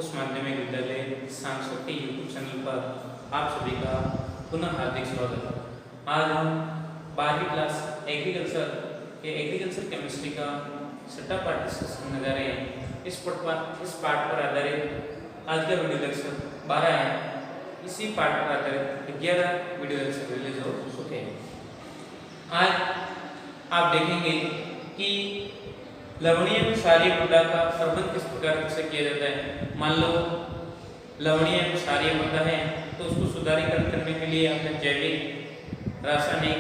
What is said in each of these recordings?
उच्च माध्यमिक विद्यालय सांसद के यूट्यूब चैनल पर आप सभी का पुनः हार्दिक स्वागत। आज हम 12वीं क्लास एग्रीकल्चर केमिस्ट्री का छठा पाठ डिस्कस करने जा रहे हैं। इस पाठ पर आधारित आज का वीडियो लेक्चर 12 है। इसी पाठ पर आधारित 11 वीडियो लेक्चर रिलीज हो चुके हैं। आज आप देखेंगे कि लवणीय में क्षारीय मृदा का प्रबंध किस प्रकार से किया जाता है। मान लो लवणीय में क्षारीय मृदा है तो उसको सुधारीकरण करने के लिए आपने जैविक, रासायनिक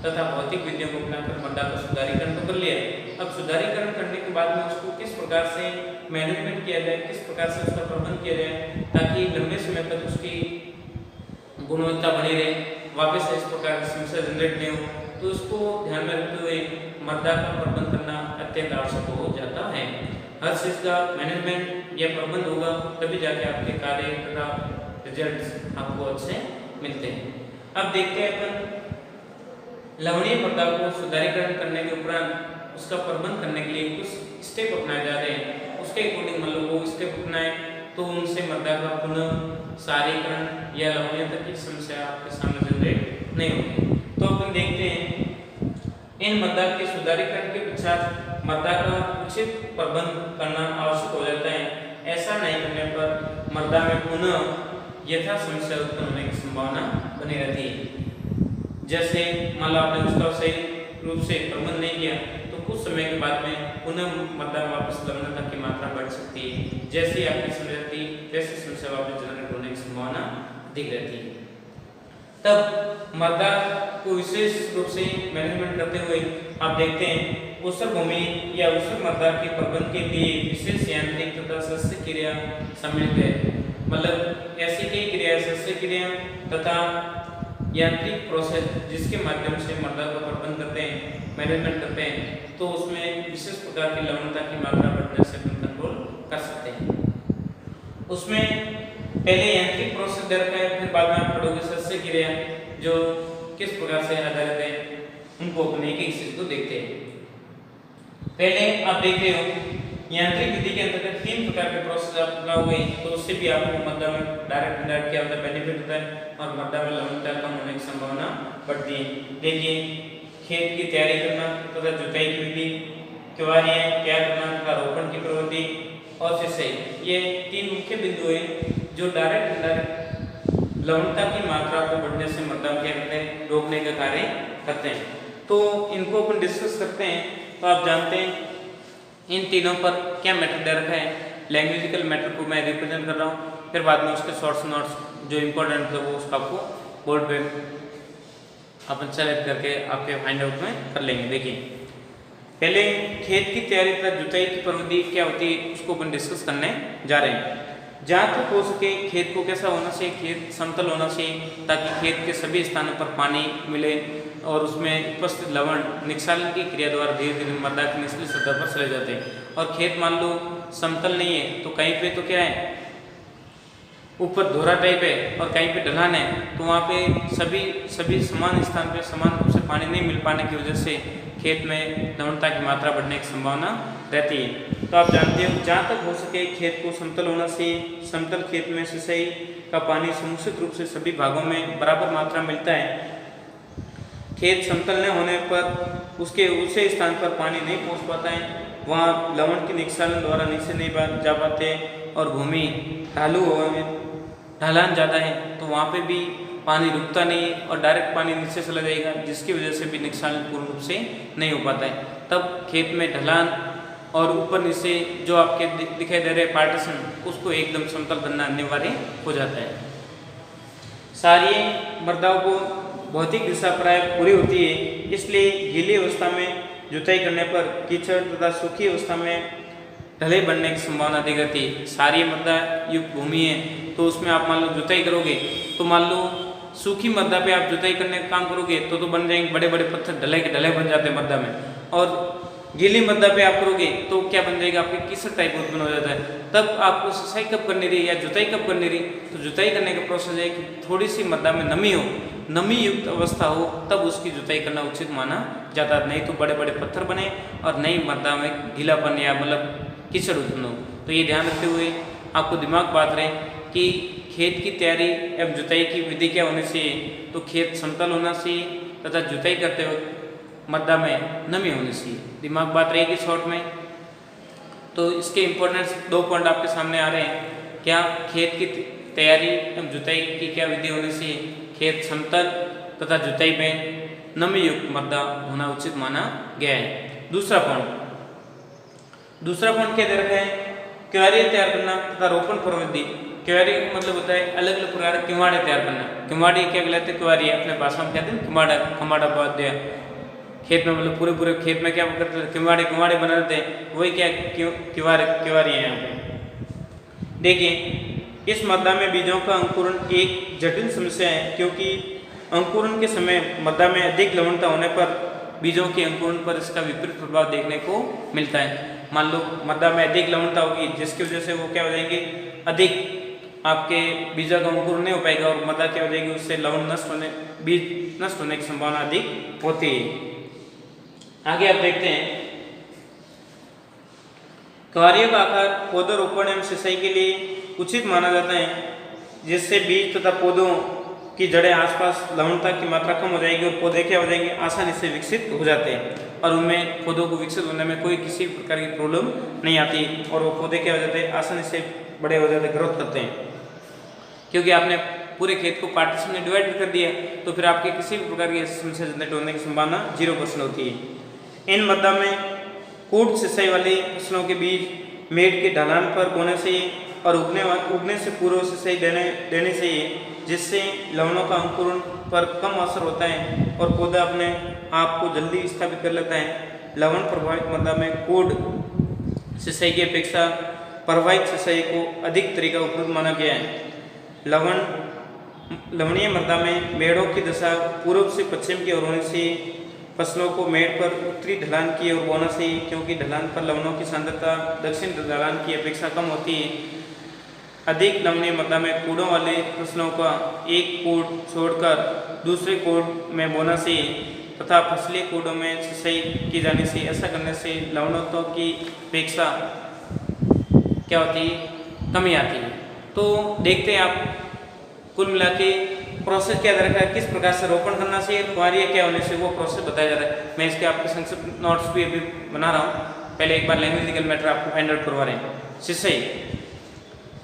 तथा भौतिक विधियों को अपनाकर मृदा का सुधारीकरण तो कर लिया। अब सुधारीकरण करने के बाद में उसको किस प्रकार से मैनेजमेंट किया जाए, किस प्रकार से उसका प्रबंध किया जाए ताकि लंबे समय तक उसकी गुणवत्ता बनी रहे, वापस इस प्रकार की समस्या जनरेट नहीं हो, तो उसको ध्यान में रखते हुए मृदा का प्रबंध करना अत्यंत आवश्यक हो जाता है। हर चीज का मैनेजमेंट या प्रबंध होगा तभी जाके आपके कार्य तथा रिजल्ट्स आपको अच्छे मिलते हैं। अब देखते हैं अपन लवणीय मृदा को सुधारीकरण करने के उपरांत उसका प्रबंध करने के लिए कुछ स्टेप अपनाए जा रहे हैं। उसके अकॉर्डिंग मान लो वो स्टेप अपनाए तो उनसे मृदा का पुनः क्षारीकरण या लवणीयता की समस्या आपके सामने जनरेट नहीं होगी। तो अपन देखते हैं इन मृदा के सुधारीकरण के पश्चात मृदा का उचित प्रबंध करना आवश्यक हो जाता है। ऐसा नहीं करने पर मृदा में पुनः यथा समस्या उत्पन्न होने की संभावना बनी रहती है। जैसे मान लो आपने उसका सही रूप से प्रबंध नहीं किया तो कुछ समय के बाद में पुनः मृदा में वापस लवणता की मात्रा बढ़ सकती है। जैसे आपकी समस्या रहती वैसे समस्या वापस जनरेट होने की संभावना अधिक रहती है। तब मृदा को विशेष रूप से मैनेजमेंट करते हुए आप देखते हैं ऊसर भूमि या ऊसर मृदा के प्रबंध के लिए विशेष यांत्रिक तथा सस्य क्रिया सम्मिलित है। मतलब ऐसी कई क्रिया, सस्य क्रिया तथा यांत्रिक प्रोसेस जिसके माध्यम से मृदा का प्रबंध करते हैं, मैनेजमेंट करते हैं, तो उसमें विशेष प्रकार की लवणता की मात्रा बढ़ने से कंट्रोल कर सकते हैं। उसमें पहले यांत्रिक प्रोसेस दे रखा है, फिर बाद में आप पढ़ोगे सस्य क्रिया जो किस प्रकार से आधारित है, उनको अपने एक एक चीज को देखते हैं। पहले आप देख रहे हो यांत्रिक विधि के अंतर्गत 3 प्रकार के प्रोसेस आप लगाओगे तो उससे भी आपको मृदा में डायरेक्ट इनडायरेक्ट क्या होता है, बेनिफिट होता है और मृदा में लवणता कम होने की संभावना बढ़ती है। देखिए खेत की तैयारी करना तथा जुताई की विधि, क्यारियां तैयार करना तथा रोपण की प्रवृत्ति और सिंचाई, ये 3 मुख्य बिंदु हैं जो डायरेक्ट इनडायरेक्ट लवणता की मात्रा को बढ़ने से मृदा क्या करते हैं, रोकने का कार्य करते हैं। तो इनको अपन डिस्कस करते हैं। तो आप जानते हैं इन तीनों पर क्या मैटर दे रखा है। लैंग्वेजिकल मैटर को मैं रिप्रेजेंट कर रहा हूँ, फिर बाद में उसके शॉर्ट्स नोट्स जो इंपॉर्टेंट है वो उसका आपको बोर्ड पे अपन सेलेक्ट करके आपके फाइंड आउट में कर लेंगे। देखिए पहले खेत की तैयारी तथा जुताई की प्रविधि क्या होती है उसको अपन डिस्कस करने जा रहे हैं। जहाँ तक हो सके खेत को कैसा होना चाहिए, खेत समतल होना चाहिए ताकि खेत के सभी स्थानों पर पानी मिले और उसमें उपस्थित लवण निक्षालन की क्रिया द्वारा धीरे धीरे मृदा की निचली सतह पर चले जाते हैं। और खेत मान लो समतल नहीं है तो कहीं पे तो क्या है, ऊपर धोरा टाइप है और कहीं पे ढलान है, तो वहाँ पे सभी समान स्थान पे समान रूप से पानी नहीं मिल पाने की वजह से खेत में लवणता की मात्रा बढ़ने की संभावना रहती है। तो आप जानते हो जहाँ तक हो सके खेत को समतल होना चाहिए। समतल खेत में सिंचाई का पानी समुचित रूप से सभी भागों में बराबर मात्रा मिलता है। खेत समतल न होने पर उसके ऊंचे स्थान पर पानी नहीं पहुंच पाता है, वहाँ लवण के निक्षालन द्वारा नीचे नहीं जा पाते और भूमि ढालू ढलान ज़्यादा है तो वहाँ पे भी पानी रुकता नहीं है और डायरेक्ट पानी नीचे चला जाएगा, जिसकी वजह से भी निक्षालन पूर्ण रूप से नहीं हो पाता है। तब खेत में ढलान और ऊपर नीचे जो आपके दिखाई दे रहे पार्टीशन उसको एकदम समतल बनना अनिवार्य हो जाता है। सारी मृदाओं को भौतिक दिशा प्राय पूरी होती है, इसलिए गीली अवस्था में जुताई करने पर कीचड़ तथा सूखी अवस्था में ढलाई बनने की संभावना अधिक रहती है। क्षारीय मृदा युक्त भूमि है तो उसमें आप मान लो जुताई करोगे तो मान लो सूखी मृदा पे आप जुताई करने का काम करोगे तो बन जाएंगे बड़े बड़े पत्थर, ढलाई के ढलाई बन जाते हैं मृदा में। और गीली मृदा पे आप करोगे तो क्या बन जाएगा, आपके कीचड़ टाइप उत्पन्न हो जाता है। तब आपको सिंचाई कब करनी रही या जुताई कब करनी रही, तो जुताई करने का प्रोसेस है कि थोड़ी सी मृदा में नमी हो, नमी युक्त अवस्था हो तब उसकी जुताई करना उचित माना जाता है। नहीं तो बड़े बड़े पत्थर बने और नई मृदा में गीलापन या मतलब कीचड़ उत्पन्न हो। तो ये ध्यान रखते हुए आपको दिमाग बात रहे कि खेत की तैयारी एवं जुताई की विधि क्या होनी चाहिए। तो खेत समतल होना चाहिए तथा जुताई करते वक्त मृदा में नमी होनी चाहिए। दिमाग बात रहेगी शॉर्ट में। तो इसके इम्पोर्टेंस 2 पॉइंट आपके सामने आ रहे हैं। क्या खेत की तैयारी एवं जुताई की क्या विधि होनी चाहिए। खेत समतल तथा जुताई में नमी युक्त मृदा होना उचित माना गया है। दूसरा पॉइंट क्या दे रखा है, क्यारी तैयार करना तथा रोपण प्रविधि। क्यारी का मतलब होता है अलग अलग प्रकार के किवाड़े तैयार करना। किवाड़ी क्या कहलाते हैं, क्यारी अपने भाषा में कहते हैं किवाड़ा, खमाड़ा बात दिया। खेत में मतलब पूरे खेत में क्या करते हैं, किवाड़े बना देते हैं, वही क्या किवारी है यहाँ पे। देखिए, इस मृदा में बीजों का अंकुरण एक जटिल समस्या है, क्योंकि अंकुरण के समय मृदा में अधिक लवणता होने पर बीजों के अंकुरण पर इसका विपरीत प्रभाव देखने को मिलता है। मान लो मृदा में अधिक लवणता होगी, जिसकी वजह से वो क्या हो जाएंगे, अधिक आपके बीजों का अंकुरण नहीं हो पाएगा और मृदा क्या हो जाएगी, उससे बीज नष्ट होने की संभावना अधिक होती है। आगे आप देखते हैं, क्यारियों का आकार पौधरोपण एवं सिंचाई के लिए उचित माना जाता है, जिससे बीज तथा पौधों की जड़ें आसपास लवणता की मात्रा कम हो जाएगी और पौधे क्या हो जाएंगे, आसानी से विकसित हो जाते हैं और उनमें पौधों को विकसित होने में कोई किसी प्रकार की प्रॉब्लम नहीं आती और वो पौधे क्या हो जाते हैं, आसानी से बड़े हो जाते, ग्रोथ करते हैं। क्योंकि आपने पूरे खेत को पार्टीशन में डिवाइड कर दिया, तो फिर आपके किसी भी प्रकार की समस्या जनरेट होने की संभावना 0% होती है। इन मृदा में कूट सिंचाई वाली फसलों के बीज मेड़ के ढलान पर बोने चाहिए और उगने से पूर्व सिंचाई देनी चाहिए, जिससे लवणों का अंकुरण पर कम असर होता है और पौधा अपने आप को जल्दी स्थापित कर लेता है। लवण प्रभावित मृदा में कूट सिंचाई की अपेक्षा प्रवाहित सिंचाई को अधिक तरीका उपयुक्त माना गया है। लवणीय मृदा में मेड़ों की दशा पूर्व से पश्चिम की ओर होने से फसलों को मेड़ पर उत्तरी ढलान की ओर बोना चाहिए, क्योंकि ढलान पर लवणों की सांद्रता दक्षिण ढलान की अपेक्षा कम होती है। अधिक लवणीय मृदा में कूड़ों वाले फसलों का एक कूड़ छोड़कर दूसरे कूड़ में बोना चाहिए तथा फसली कूड़ों में सिंचाई की जानी चाहिए। ऐसा करने से लवणत्व की अपेक्षा क्या होती है, कमी आती है। तो देखते हैं आप कुल मिला के प्रोसेस क्या दे रखा है, किस प्रकार से रोपण करना चाहिए, क्यारियाँ क्या होने से वो प्रोसेस बताया जा रहा है। मैं इसके आपके संक्षिप्त नोट्स भी अभी बना रहा हूँ। पहले एक बार लैंग्वेजिकल मैटर आपको फाइंड आउट करवा रहे हैं।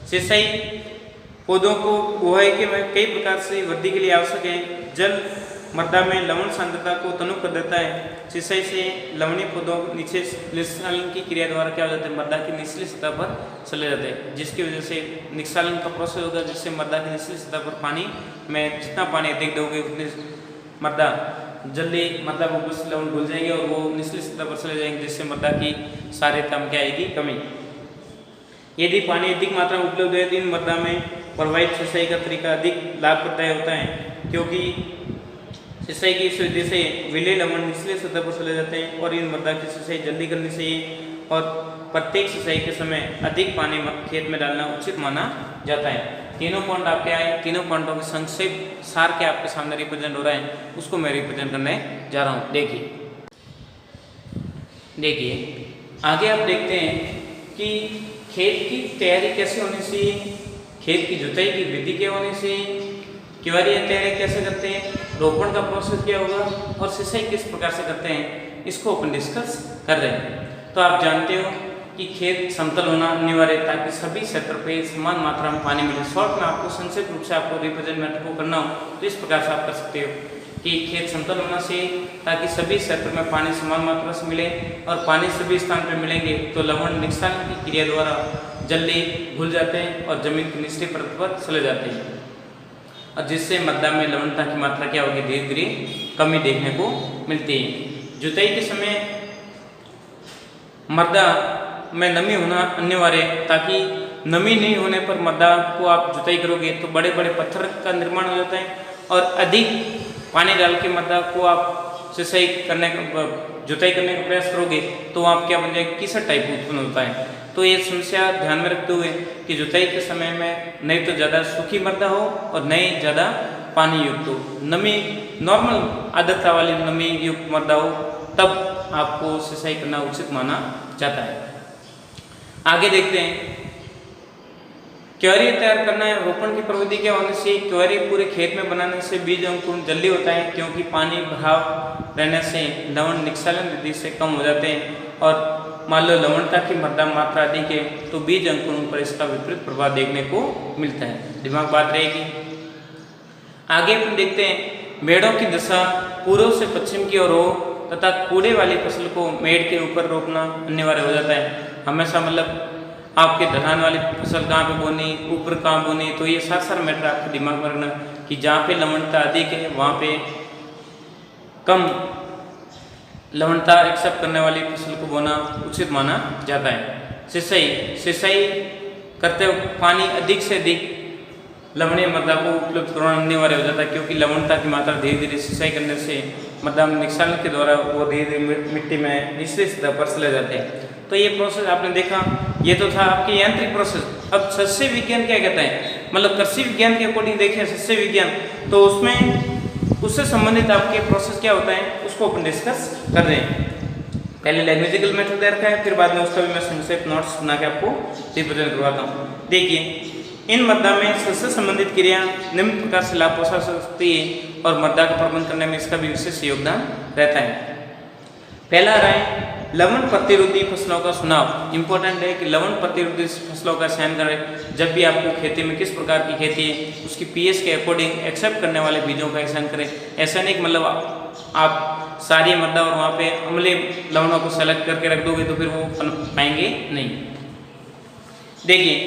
सिंचाई पौधों को बुआई के में कई प्रकार से वृद्धि के लिए आवश्यक है। जल मृदा में लवण सांद्रता को तनुक कर देता है। सिंचाई से लवणीय पौधों नीचे निस्सालन की क्रिया द्वारा क्या हो जाता है, मृदा की निचली सतह पर चले जाते हैं, जिसकी वजह से निस्सालन का प्रोसेस होगा, जिससे मृदा की निचली सतह पर पानी में जितना पानी अधिक दोगे उतनी मृदा जल्दी मतलब लवण घुल जाएंगे और वो निचली सतह पर चले जाएंगे, जिससे मृदा की क्षारीयता में क्या आएगी, कमी। यदि पानी अधिक मात्रा में उपलब्ध है तो इन मृदा में प्रवाहित सिंचाई का तरीका अधिक लाभप्रदायक होता है, क्योंकि सिंचाई की इस विधि से विलेय लवण निचले सतह पर चले जाते हैं और इन मृदा की सिंचाई जल्दी करनी चाहिए और प्रत्येक सिंचाई के समय अधिक पानी खेत में डालना उचित माना जाता है। तीनों पॉइंट आपके आए, तीनों पॉइंटों के संक्षेप सार के आपके सामने रिप्रेजेंट हो रहा है, उसको मैं रिप्रेजेंट करने जा रहा हूँ। देखिए आगे आप देखते हैं कि खेत की तैयारी कैसे होनी चाहिए, खेत की जुताई की विधि क्या होनी चाहिए, क्यारियाँ तैयारी कैसे करते हैं, रोपण का प्रोसेस क्या होगा और सिंचाई किस प्रकार से करते हैं, इसको अपन डिस्कस कर रहे हैं। तो आप जानते हो कि खेत समतल होना अनिवार्य है ताकि सभी क्षेत्र पे समान मात्रा में पानी मिले। शॉर्ट में आपको संक्षिप्त रूप से आपको रिप्रेजेंट मैटर को करना हो तो इस प्रकार से आप कर सकते हो कि खेत समतल होना चाहिए ताकि सभी क्षेत्र में पानी समान मात्रा से मिले और पानी सभी स्थान पर मिलेंगे तो लवण निस्सालन की क्रिया द्वारा जल्दी घुल जाते हैं और जमीन की निचली परत पर चले जाते हैं और जिससे मृदा में लवणता की मात्रा क्या होगी, धीरे धीरे कमी देखने को मिलती है। जुताई के समय मृदा में नमी होना अनिवार्य है ताकि नमी नहीं होने पर मृदा को आप जुताई करोगे तो बड़े बड़े पत्थर का निर्माण हो जाता है और अधिक पानी डाल के मृदा को आप सिंचाई करने का जुताई करने का प्रयास करोगे तो आप क्या बन जाएगा, कीचड़ टाइप उत्पन्न होता है। तो ये समस्या ध्यान में रखते हुए कि जुताई के समय में नहीं तो ज़्यादा सूखी मृदा हो और नहीं ज़्यादा पानी युक्त हो, नमी नॉर्मल आर्द्रता वाली नमी युक्त मृदा हो, तब आपको सिंचाई करना उचित माना जाता है। आगे देखते हैं क्यारी तैयार करना है। रोपण की प्रविधि क्या होने से क्यारी पूरे खेत में बनाने से बीज अंकुरण जल्दी होता है, क्योंकि पानी बहाव रहने से लवण निक्षालन विधि से कम हो जाते हैं, और मान लो लवणता की मध्यम मात्रा अधिक है तो बीज अंकुरण पर इसका विपरीत प्रभाव देखने को मिलता है। दिमाग बात रहेगी। आगे अपन देखते हैं, मेड़ों की दशा पूर्व से पश्चिम की ओर हो तथा कूड़े वाली फसल को मेड़ के ऊपर रोपना अनिवार्य हो जाता है। हमेशा मतलब आपके ढलान वाली फसल कहाँ पे बोनी, ऊपर कहाँ बोनी, तो ये सारा मैटर आपके दिमाग में रखना कि जहाँ पे लवणता अधिक है वहाँ पे कम लवणता एक्सेप्ट करने वाली फसल को बोना उचित माना जाता है। सिंचाई करते वक्त पानी अधिक से अधिक लवणीय मृदा को उपलब्ध कराना अनिवार्य हो जाता है, क्योंकि लवणता की मात्रा धीरे धीरे सिंचाई करने से मृदा निक्षालन के द्वारा वो धीरे धीरे मिट्टी में निचली सतह पर चले जाते हैं। तो ये प्रोसेस आपने देखा, ये तो था आपकी यांत्रिक प्रोसेस। अब सस्य विज्ञान क्या कहता है, मतलब कृषि विज्ञान के अकॉर्डिंग देखें सस्य विज्ञान, तो उसमें उससे संबंधित आपके प्रोसेस क्या होता है उसको अपन डिस्कस कर रहे हैं। पहले लैंग्वेजिकल मेथड दे रखा है, फिर बाद में उसका भी मैं संक्षेप नोट्स बना के आपको रिप्रेजेंट करवाता हूँ। देखिए, इन मृदा में सस्य संबंधित क्रिया निम्न प्रकार से लाभ पहुंचा सकती है और मृदा का प्रबंधन करने में इसका भी विशेष योगदान रहता है। पहला रहा है लवण प्रतिरोधी फसलों का चुनाव। इंपॉर्टेंट है कि लवण प्रतिरोधी फसलों का चयन करें। जब भी आपको खेती में किस प्रकार की खेती है उसकी पीएच के अकॉर्डिंग एक्सेप्ट करने वाले बीजों का चयन करें। ऐसा नहीं कि मतलब आप सारी मृदा और वहाँ पे अम्लीय लवणों को सेलेक्ट करके रख दोगे तो फिर वो पनप पाएंगे नहीं। देखिए,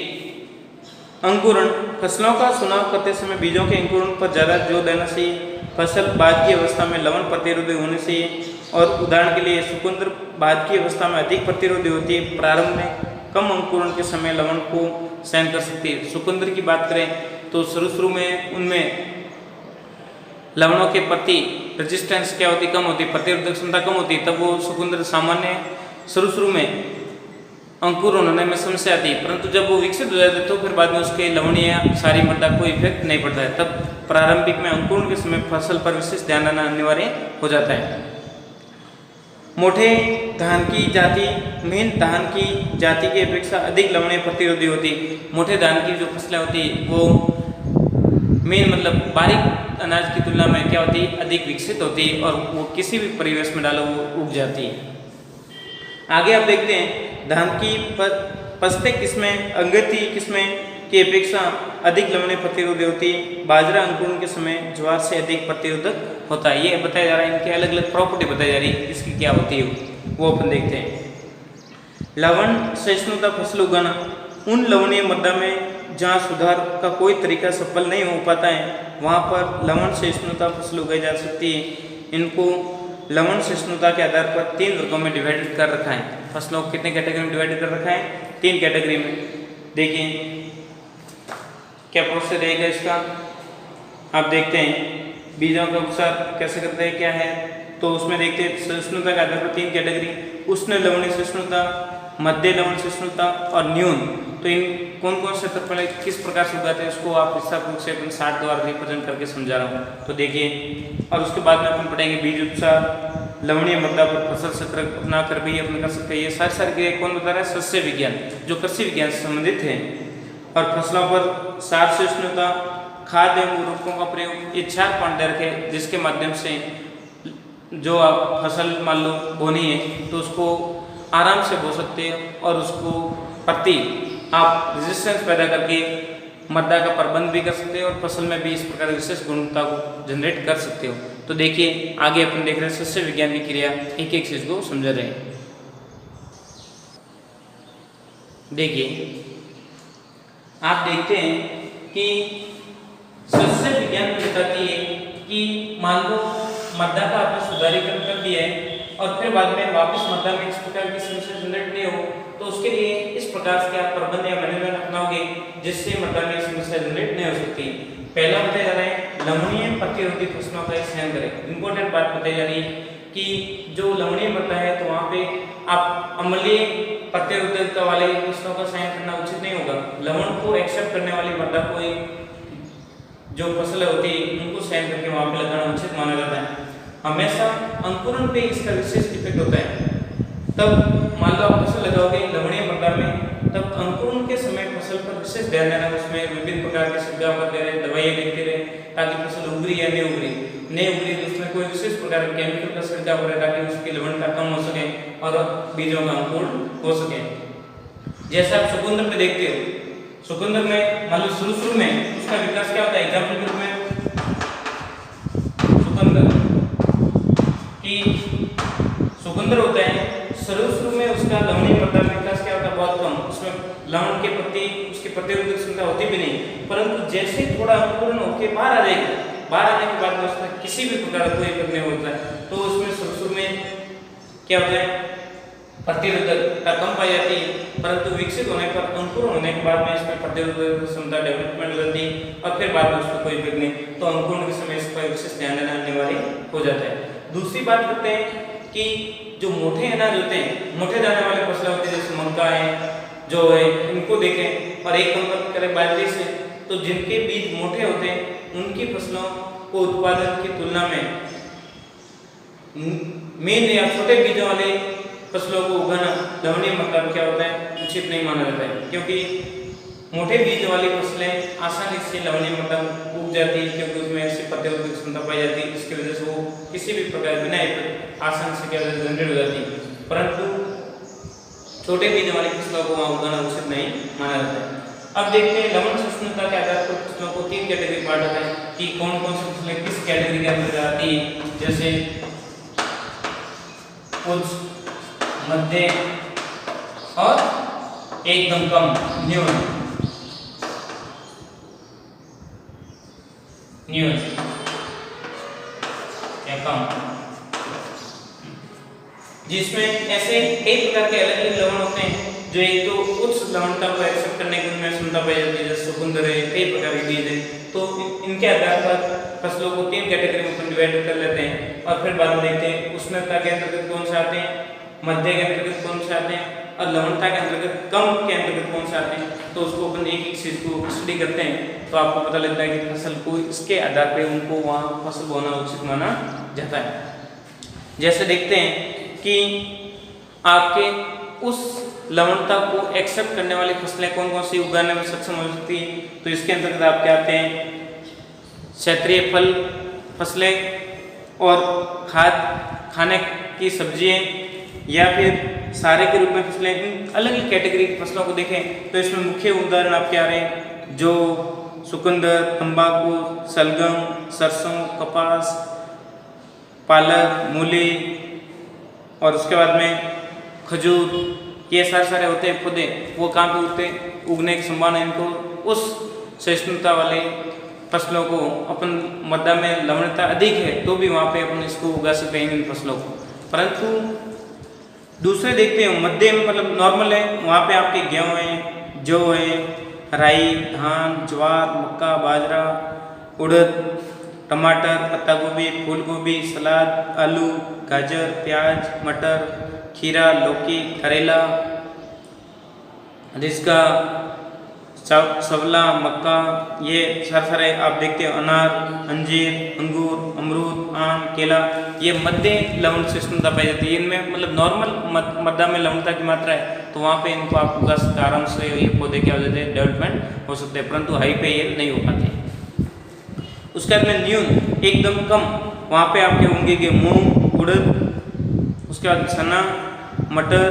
अंकुरण फसलों का चुनाव करते समय बीजों के अंकुरण पर ज़्यादा जोर देना चाहिए। फसल बाद की अवस्था में लवण प्रतिरोधी होने चाहिए, और उदाहरण के लिए चुकंदर बाद की अवस्था में अधिक प्रतिरोधी होती है, प्रारंभ में कम अंकुरण के समय लवण को सहन कर सकती है। चुकंदर की बात करें तो शुरू में उनमें लवणों के प्रति रेजिस्टेंस क्या होती, कम होती, प्रतिरोधक क्षमता कम होती, तब वो चुकंदर सामान्य शुरू में अंकुरण होने में समस्या आती है, परंतु जब वो विकसित हो जाते तो फिर बाद में उसके लवणीय सारी मृदा को इफेक्ट नहीं पड़ता है। तब प्रारंभिक में अंकुरण के समय फसल पर विशेष ध्यान देना अनिवार्य हो जाता है। मोटे धान की जाति मेन धान की जाति की अपेक्षा अधिक लवणीय प्रतिरोधी होती। मोटे धान की जो फसलें होती वो मेन मतलब बारीक अनाज की तुलना में क्या होती, अधिक विकसित होती और वो किसी भी परिवेश में डालो वो उग जाती है। आगे आप देखते हैं धान की पस्ते किस्में अंगती किस्में की अपेक्षा अधिक लवणीय प्रतिरोधी होती है। बाजरा अंकुरण के समय ज्वार से अधिक प्रतिरोधक होता है। ये बताया जा रहा है, इनकी अलग अलग प्रॉपर्टी बताई जा रही है, इसकी क्या होती है वो अपन देखते हैं। लवण सहिष्णुता फसल उगाना उन लवणीय मृदा में जहाँ सुधार का कोई तरीका सफल नहीं हो पाता है वहाँ पर लवण सहिष्णुता फसल उगाई जा सकती है। इनको लवण सहिष्णुता के आधार पर 3 वर्गों में डिवाइडेड कर रखा है। फसलों को कितने कैटेगरी में डिवाइड कर रखा है, 3 कैटेगरी में। देखिए क्या प्रोसेस रहेगा इसका, आप देखते हैं बीजों का उपचार कैसे करते हैं क्या है, तो उसमें देखते हैं सहिष्णुता के आधार पर 3 कैटेगरी, उष्ण लवणीय सहिष्णुता, मध्य लवण सहिष्णुता और न्यून। तो इन कौन कौन से क्षेत्रफल किस प्रकार से उगाते हैं उसको आप विस्तार रूप से अपन 60 द्वारा रिप्रेजेंट करके समझा रहा हूँ। तो देखिए, और उसके बाद में अपन पढ़ेंगे बीज उपचार, लवणीय मृदा पर फसल चक्र अपना कर भी अपन कर सकते हैं। ये सारी क्रिया कौन बता रहा है, सस्य विज्ञान जो कृषि विज्ञान से संबंधित है। और फसलों पर सार सहिष्णुता, खाद्य एवं उर्वरकों का प्रयोग, ये 4 पॉइंट दे रखे जिसके माध्यम से जो आप फसल मान लो बोनी है तो उसको आराम से बो सकते हैं और उसको प्रति आप रेजिस्टेंस पैदा करके मृदा का प्रबंध भी कर सकते हो और फसल में भी इस प्रकार विशेष गुणवत्ता को जनरेट कर सकते हो। तो देखिए आगे अपन देख रहे हैं सस्य विज्ञान की क्रिया, एक एक चीज को समझ रहे हैं। देखिए आप देखते हैं कि सस्य विज्ञान बताती है कि मान लो मृदा का आपने सुधारीकरण कर दिया है और फिर बाद में वापस मृदा में इस प्रकार की समस्या जनरेट नहीं हो तो उसके लिए इस प्रकार से आप प्रबंध या मैनेजमेंट अपनाओगे जिससे मृदा में समस्या जनरेट नहीं हो सकती। पहला बताया जा रहा है लवणीय प्रतिरोधी फसलों का चयन करें। इंपॉर्टेंट बात बताई जा रही है कि जो लवणीय मृदा है तो वहाँ पे आप अम्लीय प्रतिरोधकता वाले फसलों का चयन करना उचित नहीं होगा। लवण को एक्सेप्ट करने वाली मृदा को जो फसल होती है उनको चयन करके वहाँ पे लगाना उचित माना जाता है। हमेशा अंकुरण पे इसका विशेष इफेक्ट होता है। तब मान लो आप फसल लगाओगे लवणीय मृदा में तब अंकुरण के समय फसल पर विशेष ध्यान देना, उसमें विभिन्न प्रकार के छिड़काव करते रहे, दवाइयाँ देखते रहे ताकि फसल उगरी या नहीं उगरी, तो उसमें कोई विशेष प्रकार के केमिकल का छिड़काव करें ताकि उसकी लवणता कम हो सके और बीजों का अंकुरण हो सके। जैसा आप चुकंदर में देखते हो, चुकंदर में मान लो शुरू में उसका विकास क्या होता है, एग्जाम्पल के रूप में चुकंदर होता है, शुरू में उसका लवणीय मृदा में विकास क्या होता है, बहुत कम, उसमें लवण के प्रति उसकी प्रतिरोधक क्षमता होती भी नहीं, परंतु जैसे थोड़ा अंकुरण होकर बाहर आ जाएगा, बाहर आने के बाद में उसमें किसी भी प्रकार का कोई इफेक्ट नहीं होता है, तो उसमें शुरू में क्या होता है, प्रतिरोधकता कम पाई जाती है, परंतु विकसित होने पर अंकुरण होने के बाद में इसमें प्रतिरोधक क्षमता डेवलपमेंट हो जाती है और फिर बाद में उसमें कोई इफेक्ट नहीं, तो अंकुरण के समय इस पर विशेष ध्यान देना अनिवार्य हो जाता है। दूसरी बात करते हैं कि जो मोटे अनाज होते हैं, मोटे दाने वाले फसलें होती हैं जैसे मक्का है, जौ है, इनको देखें और एक कंपेयर करें बाजरे से, तो जिनके बीज मोटे होते हैं उनकी फसलों को उत्पादन की तुलना में मेन या छोटे बीजों वाले फसलों को उगाना लवणीय मृदा में क्या होता है, उचित नहीं माना जाता है, क्योंकि मोटे बीज वाली फसलें आसानी से लवणीय मृदा उग जाती है, क्योंकि उसमें ऐसी प्रतिरोधक क्षमता पाई जाती है, इसकी वजह से वो किसी भी प्रकार बिना आसानी से क्या जनरेट हो जाती है, परंतु छोटे बीज वाली फसलों को वहाँ उगाना उचित नहीं माना जाता है। अब देखते हैं लवण सहिष्णुता के आधार पर फसलों को 3 कैटेगरी बांटा है कि कौन कौन सी फसलें किस कैटेगरी के अंदर आती है, जैसे उच्च, मध्य और एकदम कम, न्यून या कम, जिसमें ऐसे कई प्रकार के अलग अलग लवण होते हैं जो एक तो उच्च लवणता को एक्सेप्ट करने की उनमें क्षमता पाई जाती है, जैसे चुकंदर है, कई प्रकार के बीज है, तो इनके आधार पर फसलों को 3 कैटेगरी में डिवाइड कर लेते हैं और फिर बाद में देखते हैं उष्णता के अंतर्गत कौन से आते हैं, मध्य के अंतर्गत कौन से आते हैं और लवणता के अंतर्गत कम के अंतर्गत कौन से आते हैं, तो उसको अपन एक एक चीज को स्टडी करते हैं तो आपको पता लगता है कि फसल को इसके आधार पे उनको वहाँ फसल बोना उचित माना जाता है। जैसे देखते हैं कि आपके उस लवणता को एक्सेप्ट करने वाली फसलें कौन कौन सी उगाने में सक्षम हो सकती है, तो इसके अंतर्गत आप क्या आते हैं, क्षेत्रीय फल फसलें और खाने की सब्जियां या फिर सारे के रूप में फसलें, अलग अलग कैटेगरी की फसलों को देखें तो इसमें मुख्य उदाहरण आप क्या रहे, जो चुकंदर, तंबाकू, सलगम, सरसों, कपास, पालक, मूली और उसके बाद में खजूर, ये सारे होते हैं पौधे, वो कहाँ पे उगते, उगने की संभावना इनको उस सहिष्णुता वाले फसलों को अपन मृदा में लवणता अधिक है तो भी वहाँ पे अपन इसको उगा सकते हैं इन फसलों को, परंतु दूसरे देखते हैं मध्य में मतलब नॉर्मल है, वहाँ पे आपके गेहूँ है, जौ है, राई, धान, ज्वार, मक्का, बाजरा, उड़द, टमाटर, पत्ता गोभी, फूल गोभी, सलाद, आलू, गाजर, प्याज, मटर, खीरा, लौकी, करेला, जिसका सवला, मक्का, ये सारे आप देखते हो, अनार, अंजीर, अंगूर, अमरूद, आम, केला, ये मध्य लवण सहिष्णुता पाई जाती है। इनमें मतलब नॉर्मल मृदा में लवणता की मात्रा है तो वहाँ पे इनको आप उगा सकते आराम से, ये पौधे क्या हो जाते हैं, डेवलपमेंट हो सकते हैं, परंतु हाई पे ये नहीं हो पाते। उसके बाद में न्यून एकदम कम, वहाँ पे आपके होंगे कि मूंग, उड़द, उसके बाद चना, मटर,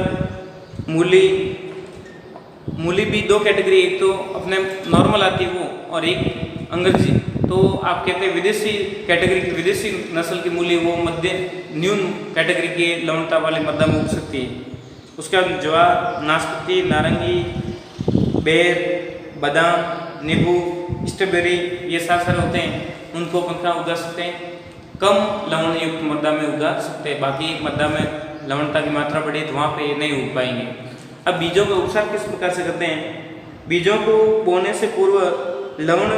मूली भी 2 कैटेगरी, एक तो अपने नॉर्मल आती है वो और एक अंग्रेजी, तो आप कहते हैं विदेशी कैटेगरी की, विदेशी नस्ल की मूली वो मध्य न्यून कैटेगरी की लवणता वाले मृदा में उग सकती है। उसके बाद ज्वार, नाशपाती, नारंगी, बेर, बादाम, नींबू, स्ट्रॉबेरी, ये सारे होते हैं, उनको अपन कहाँ उगा सकते हैं, कम लवण युक्त मृदा में उगा सकते हैं। बाकी मृदा में लवणता की मात्रा बढ़ी तो वहाँ पे नहीं उग पाएंगे। अब बीजों का उपचार किस प्रकार से करते हैं, बीजों को बोने से पूर्व लवण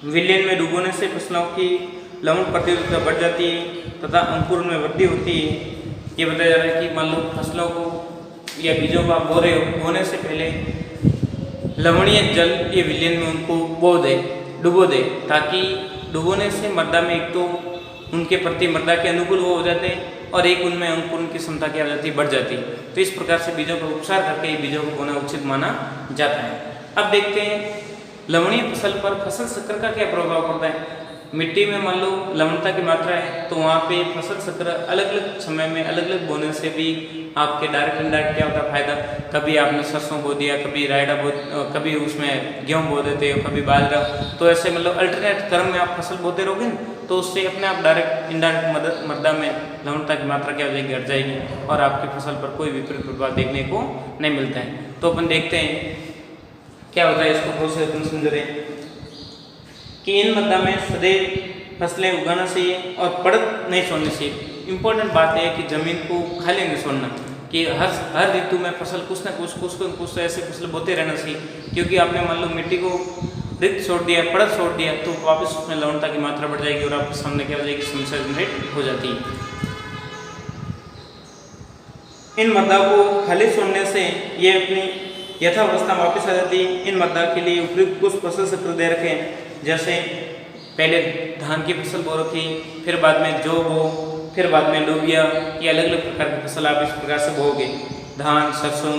विलयन में डुबोने से फसलों की लवण प्रतिरोधकता बढ़ जाती है तथा अंकुरण में वृद्धि होती है। ये बताया जा रहा है कि मान लो फसलों को या बीजों को आप बो रहे हो, बोने से पहले लवणीय जल ये विलयन में उनको डुबो दे, ताकि डुबोने से मृदा में एक तो उनके प्रति मृदा के अनुकूल वो हो जाते हैं और एक उनमें अंकुरण की क्षमता क्या हो जाती है, बढ़ जाती है। तो इस प्रकार से बीजों का उपचार करके बीजों को बोना उचित माना जाता है। अब देखते हैं लवणीय फसल पर फसल चक्र का क्या प्रभाव पड़ता है। मिट्टी में मान लो लवणता की मात्रा है तो वहाँ पे फसल चक्र अलग अलग समय में अलग अलग बोने से भी आपके डायरेक्ट इनडायरेक्ट क्या होता है फायदा। कभी आपने सरसों बो दिया, कभी रायडा बो, कभी उसमें गेहूँ बो देते हो, कभी बाजरा, तो ऐसे मतलब अल्टरनेट क्रम में आप फसल बोते रहोगे तो उससे अपने आप डायरेक्ट इनडायरेक्ट मृदा में लवणता की मात्रा क्या हो जाएगी, घट जाएगी और आपकी फसल पर कोई विपरीत प्रभाव देखने को नहीं मिलता है। तो अपन देखते हैं क्या होता है, इसको प्रोसेस अपन समझ रहे हैं कि इन मृदा में सदैव फसलें उगाना चाहिए और पड़त नहीं छोड़नी चाहिए। इम्पोर्टेंट बात है कि जमीन को खाली नहीं छोड़ना, कि हर ऋतु में फसल कुछ ना कुछ ऐसे फसल बोते रहना चाहिए, क्योंकि आपने मान लो मिट्टी को रिक्त छोड़ दिया, पड़त छोड़ दिया तो वापस उसमें लवणता की मात्रा बढ़ जाएगी और आपके सामने क्या हो जाएगी, समस्या जनरेट हो जाती है। इन मृदा को खाली छोड़ने से ये अपनी यथावस्था वापस आ जाती है। इन मृदा के लिए उपयुक्त कुछ फसल चक्र दे रखे हैं, जैसे पहले धान की फसल बो रखी, फिर बाद में जौ बो, फिर बाद में लोबिया, ये अलग अलग प्रकार की फसल आप इस प्रकार से बोओगे, धान, सरसों,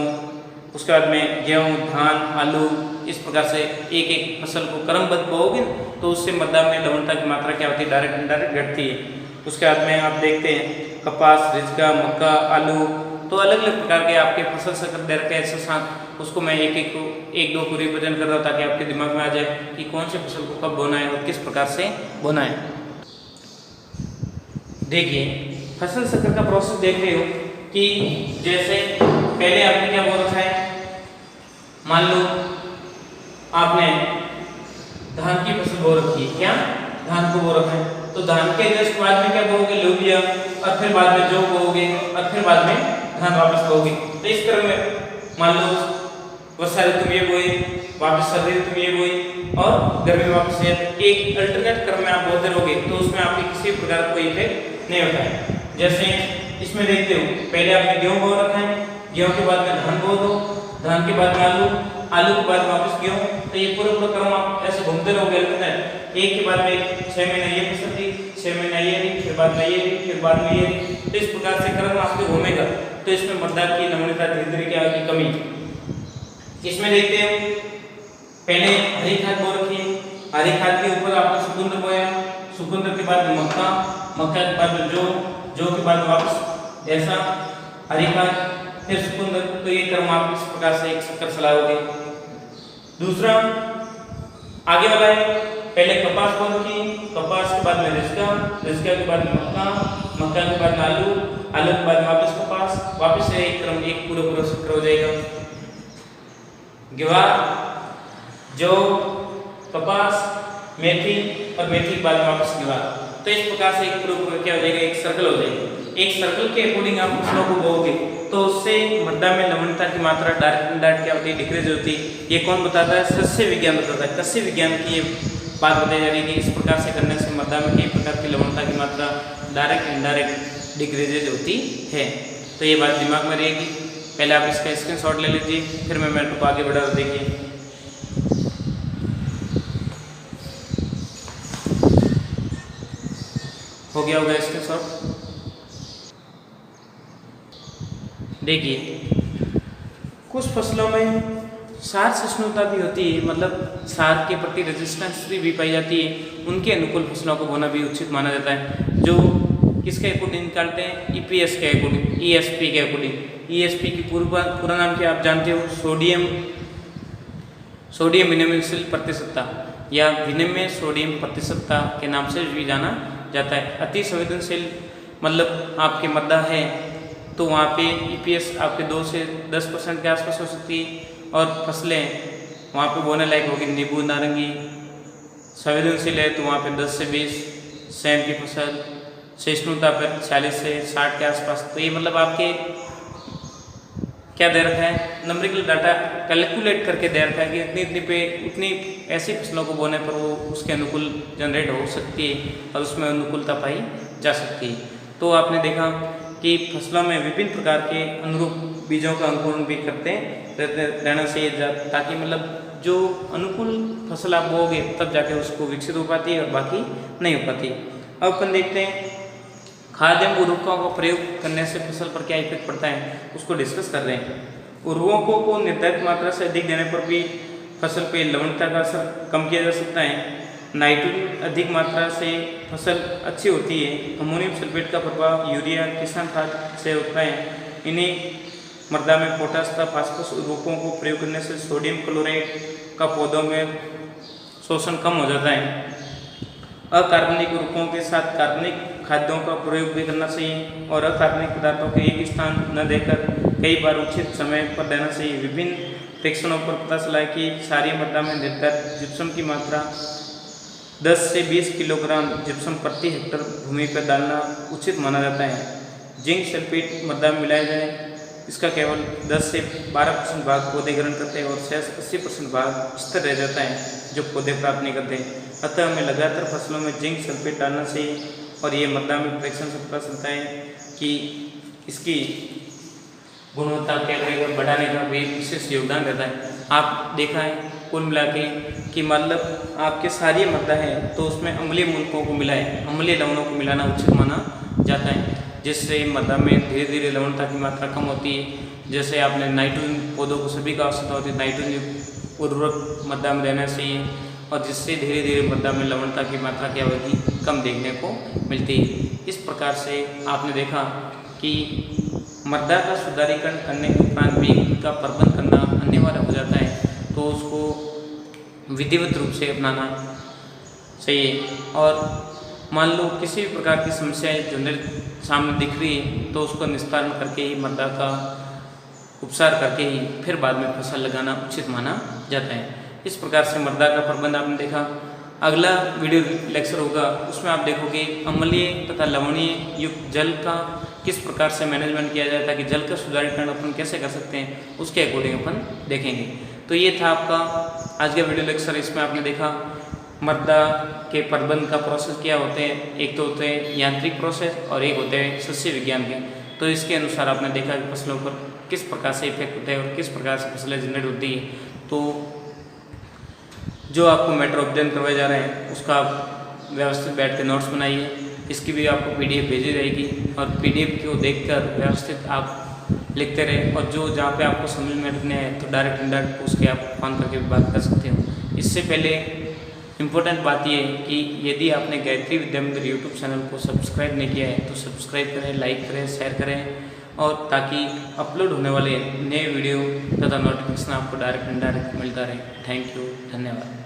उसके बाद में गेहूँ, धान, आलू, इस प्रकार से एक एक फसल को क्रमबद्ध बोओगे तो उससे मृदा में लवणता की मात्रा क्या होती है, डायरेक्ट इनडायरेक्ट घटती है। उसके बाद में आप देखते हैं कपास, रिचका, मक्का, आलू, तो अलग अलग प्रकार के आपके फसल चक्र दे रखे हैं। साथ उसको मैं एक दो को रिप्रेजेंट कर रहा हूँ ताकि आपके दिमाग में आ जाए कि कौन से फसल को कब बोना है और किस प्रकार से बोना है। देखिए फसल चक्र का प्रोसेस देख रहे हो कि जैसे पहले आपने क्या बोल रखा है, मान लो आपने धान की फसल बो रखी है, क्या धान को बो रखा है, तो धान के जस्ट बाद में क्या बोओगे, लोबिया, और फिर बाद में जौ बोओगे और फिर बाद में धान वापस बोओगे। तो इस क्रम में मान लो वर्षा ऋतु में ये बोई, वापस सर्दी ऋतु में ये बोई और गर्मी में वापस एक अल्टरनेट क्रम में आप बोते रहोगे तो उसमें आपके किसी प्रकार का कोई इफेक्ट नहीं होता है। जैसे इसमें देखते हो पहले आपने गेहूँ बो रखा है, गेहूँ के बाद में धान बो दो, धान के बाद में आलू, आलू के बाद वापस गेहूँ, तो ये पूरा क्रम आप ऐसे घूमते रहोगे अल्टरनेट। एक के बाद में 6 महीने ये फसल थी, 6 महीना ये रही, फिर बाद में ये रही, फिर बाद में ये रही, तो इस प्रकार से क्रम आपके घूमेगा तो इसमें मृदा की लवणता धीरे धीरे क्या होगी, कमी। इसमें देखते हैं पहले हरी खाद बो रखी है, हरी खाद के ऊपर आपने सुकुंद्र बोया, सुकुंद्र के बाद मक्का, मक्का के बाद जौ के बाद वापस ऐसा हरी खाद, फिर सुकुंद्र, तो ये क्रम आप इस प्रकार से एक चक्कर चलाओगे। दूसरा आगे वाला है पहले कपास बो रखी, कपास के बाद में रिचका, रिचका के बाद में मक्का, मक्का के बाद में आलू, आलू के बाद वापस कपास, वापस से एक क्रम एक पूरा चक्र हो जाएगा। ज्वार, जौ, कपास, मेथी और मेथी के बाद में वापस ज्वार, तो इस प्रकार से एक पूरा क्या हो जाएगा, एक सर्कल हो जाएगा। एक सर्कल के अकॉर्डिंग आप फसलों को बोओगे तो उससे मृदा में लवणता की मात्रा डायरेक्ट इनडायरेक्ट क्या होती है, डिक्रीज होती है। ये कौन बताता है, सस्य विज्ञान बताता है। कृषि विज्ञान की ये बात बताई जा रही है कि इस प्रकार से करने से मृदा में कई प्रकार की लवणता की मात्रा डायरेक्ट इनडायरेक्ट डिक्रीजेज होती है। तो ये बात दिमाग में रहेगी। पहले आप इसका स्क्रीनशॉट ले लीजिए, फिर मैं मैटर को आगे बढ़ा रहा। देखिए हो गया होगा स्क्रीनशॉट। देखिए कुछ फसलों में सार सहिष्णुता भी होती है, मतलब सार के प्रति रेजिस्टेंस भी पाई जाती है, उनके अनुकूल फसलों को बोना भी उचित माना जाता है। जो किसके अकॉर्डिंग निकालते हैं, ईपीएस के अकॉर्डिंग, ईएसपी के अकॉर्डिंग। ईएसपी की पूरा नाम क्या आप जानते हो, सोडियम विनिमयशील प्रतिशतता या विनिमय सोडियम प्रतिशतता के नाम से भी जाना जाता है। अति संवेदनशील मतलब आपके मृदा है तो वहाँ पे ईपीएस आपके 2 से 10% के आसपास हो सकती है और फसलें वहाँ पे बोने लायक होगी। नींबू, नारंगी संवेदनशील है तो वहाँ पे 10 से 20, सेम की फसल सहिष्णुता पर 40 से 60 के आसपास। तो ये मतलब आपके क्या दे रखा है, नंबरिकल डाटा कैलकुलेट करके दे रखा है कि उतनी ऐसी फसलों को बोने पर वो उसके अनुकूल जनरेट हो सकती है और उसमें अनुकूलता पाई जा सकती है। तो आपने देखा कि फसलों में विभिन्न प्रकार के अनुरूप बीजों का अंकुरण भी करते रहना चाहिए, ताकि मतलब जो अनुकूल फसल आप बोओगे तब जाके उसको विकसित हो पाती है और बाकी नहीं हो पाती। अब अपन देखते हैं खाद एवं उर्वरकों का प्रयोग करने से फसल पर क्या इफेक्ट पड़ता है, उसको डिस्कस कर रहे हैं। उर्वरकों को निर्धारित मात्रा से अधिक देने पर भी फसल पे लवणता का असर कम किया जा सकता है। नाइट्रोजन अधिक मात्रा से फसल अच्छी होती है। अमोनियम सल्फेट का प्रभाव यूरिया किसान खाद से होता है। इन्हें मृदा में पोटास तथा फास्फोरस उर्वरकों को प्रयोग करने से सोडियम क्लोराइड का पौधों में शोषण कम हो जाता है। अकार्बनिक उर्वरकों के साथ कार्बनिक खाद्यों का प्रयोग भी करना चाहिए और अकार्बनिक पदार्थों को एक स्थान न देकर कई बार उचित समय पर देना चाहिए। विभिन्न परीक्षणों पर पता चला है कि क्षारीय मृदा में निर्धारित जिप्सम की मात्रा 10 से 20 किलोग्राम जिप्सम प्रति हेक्टर भूमि पर डालना उचित माना जाता है। जिंक सल्फेट मृदा में मिलाया जाए, इसका केवल 10 से 12% भाग पौधे ग्रहण करते हैं और शेष 80% भाग स्थिर रह जाता है जो पौधे प्राप्त नहीं करते। अतः हमें लगातार फसलों में जिंक सल्फेट डालना चाहिए और ये मृदा में परीक्षण से पता चलता है कि इसकी गुणवत्ता के बढ़ाने का भी विशेष योगदान रहता है। आप देखा है कुल मिला के कि मतलब आपके सारी मृदा है तो उसमें अम्लीय मूलकों को मिलाए, अम्लीय लवणों को मिलाना उचित माना जाता है, जिससे मृदा में धीरे धीरे लवणता की मात्रा कम होती है। जैसे आपने नाइट्रोजन पौधों को सभी का आवश्यकता होती है, नाइट्रोजन उर्वरक मृदा में देना चाहिए और जिससे धीरे धीरे मृदा में लवणता की मात्रा क्या होगी, कम देखने को मिलती है। इस प्रकार से आपने देखा कि मृदा का सुधारीकरण करने के उपरांत भी उनका प्रबंध करना अनिवार्य हो जाता है, तो उसको विधिवत रूप से अपनाना चाहिए। और मान लो किसी भी प्रकार की समस्या जो सामने दिख रही है तो उसको निस्तारण करके ही मृदा का उपचार करके ही फिर बाद में फसल लगाना उचित माना जाता है। इस प्रकार से मृदा का प्रबंध आपने देखा। अगला वीडियो लेक्चर होगा, उसमें आप देखोगे अम्लीय तथा लवणीय युक्त जल का किस प्रकार से मैनेजमेंट किया जाए ताकि जल का सुधारीकरण अपन कैसे कर सकते हैं, उसके अकॉर्डिंग अपन देखेंगे। तो ये था आपका आज का वीडियो लेक्चर। इसमें आपने देखा मृदा के प्रबंध का प्रोसेस क्या होते हैं, एक तो होते हैं यांत्रिक प्रोसेस और एक होते हैं सस्य विज्ञान के। तो इसके अनुसार आपने देखा कि फसलों पर किस प्रकार से इफेक्ट होता है और किस प्रकार से फसलें जनरेट होती है। तो जो आपको मैटर ऑब्जर्व करवाए जा रहे हैं उसका आप व्यवस्थित बैठ के नोट्स बनाइए। इसकी भी आपको PDF भेजी जाएगी और PDF को देखकर व्यवस्थित आप लिखते रहे और जो जहाँ पे आपको समझ में नहीं आए तो डायरेक्ट इनडायरेक्ट उसके आप फोन करके भी बात कर सकते हो। इससे पहले इम्पोर्टेंट बात ये है कि यदि आपने गायत्री विद्या मंदिर यूट्यूब चैनल को सब्सक्राइब नहीं किया है तो सब्सक्राइब करें, लाइक करें, शेयर करें और ताकि अपलोड होने वाले नए वीडियो तथा नोटिफिकेशन आपको डायरेक्ट इनडायरेक्ट मिलता रहे। थैंक यू, धन्यवाद।